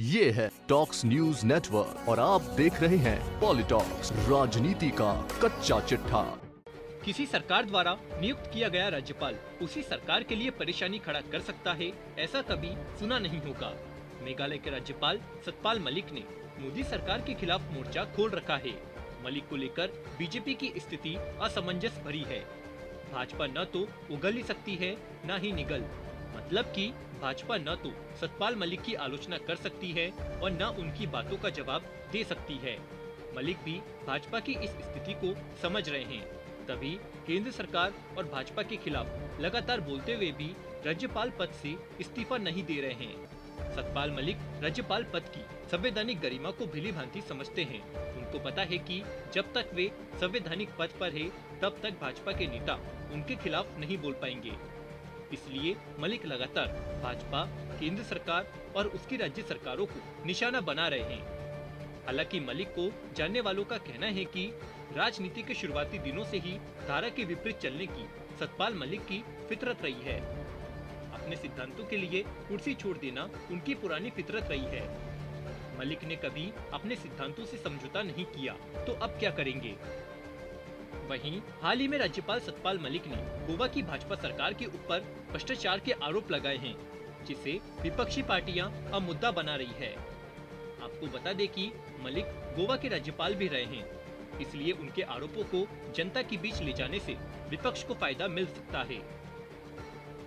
ये है talks news network और आप देख रहे हैं पॉलिटॉक्स, राजनीति का कच्चा चिट्ठा। किसी सरकार द्वारा नियुक्त किया गया राज्यपाल उसी सरकार के लिए परेशानी खड़ा कर सकता है, ऐसा कभी सुना नहीं होगा। मेघालय के राज्यपाल सतपाल मलिक ने मोदी सरकार के खिलाफ मोर्चा खोल रखा है। मलिक को लेकर बीजेपी की स्थिति असमंजस भरी है। भाजपा न तो उगल ही सकती है, न ही निगल। मतलब कि भाजपा न तो सतपाल मलिक की आलोचना कर सकती है और न उनकी बातों का जवाब दे सकती है। मलिक भी भाजपा की इस स्थिति को समझ रहे हैं, तभी केंद्र सरकार और भाजपा के खिलाफ लगातार बोलते हुए भी राज्यपाल पद से इस्तीफा नहीं दे रहे हैं। सतपाल मलिक राज्यपाल पद की संवैधानिक गरिमा को भली भांति समझते हैं। उनको पता है कि जब तक वे संवैधानिक पद पर है, तब तक भाजपा के नेता उनके खिलाफ नहीं बोल पाएंगे। इसलिए मलिक लगातार भाजपा, केंद्र सरकार और उसकी राज्य सरकारों को निशाना बना रहे हैं। हालांकि मलिक को जानने वालों का कहना है कि राजनीति के शुरुआती दिनों से ही धारा के विपरीत चलने की सतपाल मलिक की फितरत रही है। अपने सिद्धांतों के लिए कुर्सी छोड़ देना उनकी पुरानी फितरत रही है। मलिक ने कभी अपने सिद्धांतों से समझौता नहीं किया, तो अब क्या करेंगे? वहीं हाल ही में राज्यपाल सतपाल मलिक ने गोवा की भाजपा सरकार के ऊपर भ्रष्टाचार के आरोप लगाए हैं, जिसे विपक्षी पार्टियां अब मुद्दा बना रही है। आपको बता दें कि मलिक गोवा के राज्यपाल भी रहे हैं, इसलिए उनके आरोपों को जनता के बीच ले जाने से विपक्ष को फायदा मिल सकता है।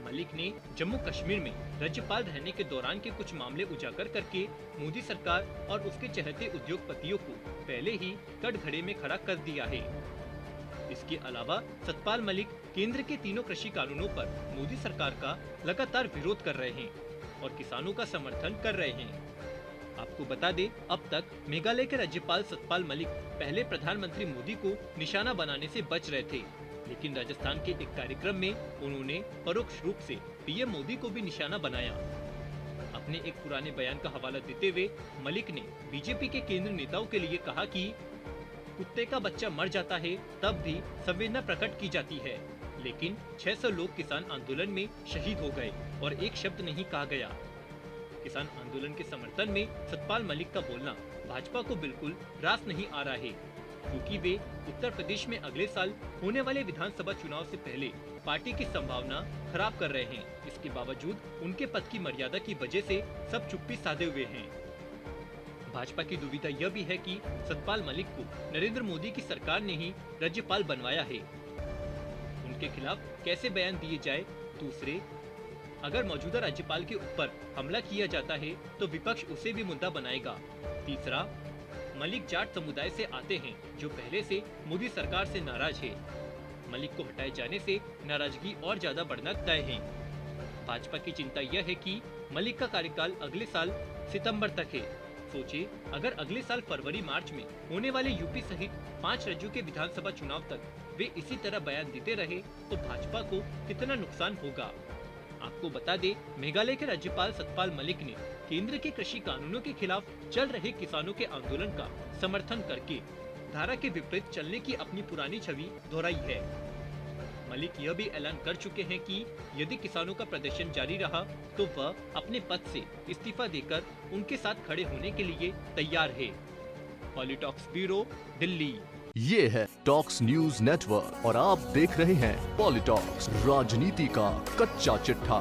मलिक ने जम्मू कश्मीर में राज्यपाल रहने के दौरान के कुछ मामले उजागर करके मोदी सरकार और उसके चहेते उद्योगपतियों को पहले ही कटघरे में खड़ा कर दिया है। इसके अलावा सतपाल मलिक केंद्र के तीनों कृषि कानूनों पर मोदी सरकार का लगातार विरोध कर रहे हैं और किसानों का समर्थन कर रहे हैं। आपको बता दें, अब तक मेघालय के राज्यपाल सतपाल मलिक पहले प्रधानमंत्री मोदी को निशाना बनाने से बच रहे थे, लेकिन राजस्थान के एक कार्यक्रम में उन्होंने परोक्ष रूप से पीएम मोदी को भी निशाना बनाया। अपने एक पुराने बयान का हवाला देते हुए मलिक ने बीजेपी के केंद्र नेताओं के लिए कहा कि कुत्ते का बच्चा मर जाता है तब भी संवेदना प्रकट की जाती है, लेकिन 600 लोग किसान आंदोलन में शहीद हो गए और एक शब्द नहीं कहा गया। किसान आंदोलन के समर्थन में सतपाल मलिक का बोलना भाजपा को बिल्कुल रास नहीं आ रहा है, क्योंकि वे उत्तर प्रदेश में अगले साल होने वाले विधानसभा चुनाव से पहले पार्टी की संभावना खराब कर रहे हैं। इसके बावजूद उनके पद की मर्यादा की वजह से सब चुप्पी साधे हुए हैं। भाजपा की दुविधा यह भी है कि सतपाल मलिक को नरेंद्र मोदी की सरकार ने ही राज्यपाल बनवाया है। उनके खिलाफ कैसे बयान दिए जाए? दूसरे, अगर मौजूदा राज्यपाल के ऊपर हमला किया जाता है तो विपक्ष उसे भी मुद्दा बनाएगा। तीसरा, मलिक जाट समुदाय से आते हैं जो पहले से मोदी सरकार से नाराज है। मलिक को हटाए जाने से नाराजगी और ज्यादा बढ़ना तय है। भाजपा की चिंता यह है कि मलिक का कार्यकाल अगले साल सितंबर तक है। सोचे, अगर अगले साल फरवरी मार्च में होने वाले यूपी सहित 5 राज्यों के विधानसभा चुनाव तक वे इसी तरह बयान देते रहे तो भाजपा को कितना नुकसान होगा। आपको बता दें, मेघालय के राज्यपाल सतपाल मलिक ने केंद्र के कृषि कानूनों के खिलाफ चल रहे किसानों के आंदोलन का समर्थन करके धारा के विपरीत चलने की अपनी पुरानी छवि दोहराई है। मलिक यह भी ऐलान कर चुके हैं कि यदि किसानों का प्रदर्शन जारी रहा तो वह अपने पद से इस्तीफा देकर उनके साथ खड़े होने के लिए तैयार है। पॉलिटॉक्स ब्यूरो, दिल्ली। ये है टॉक्स न्यूज नेटवर्क और आप देख रहे हैं पॉलिटॉक्स, राजनीति का कच्चा चिट्ठा।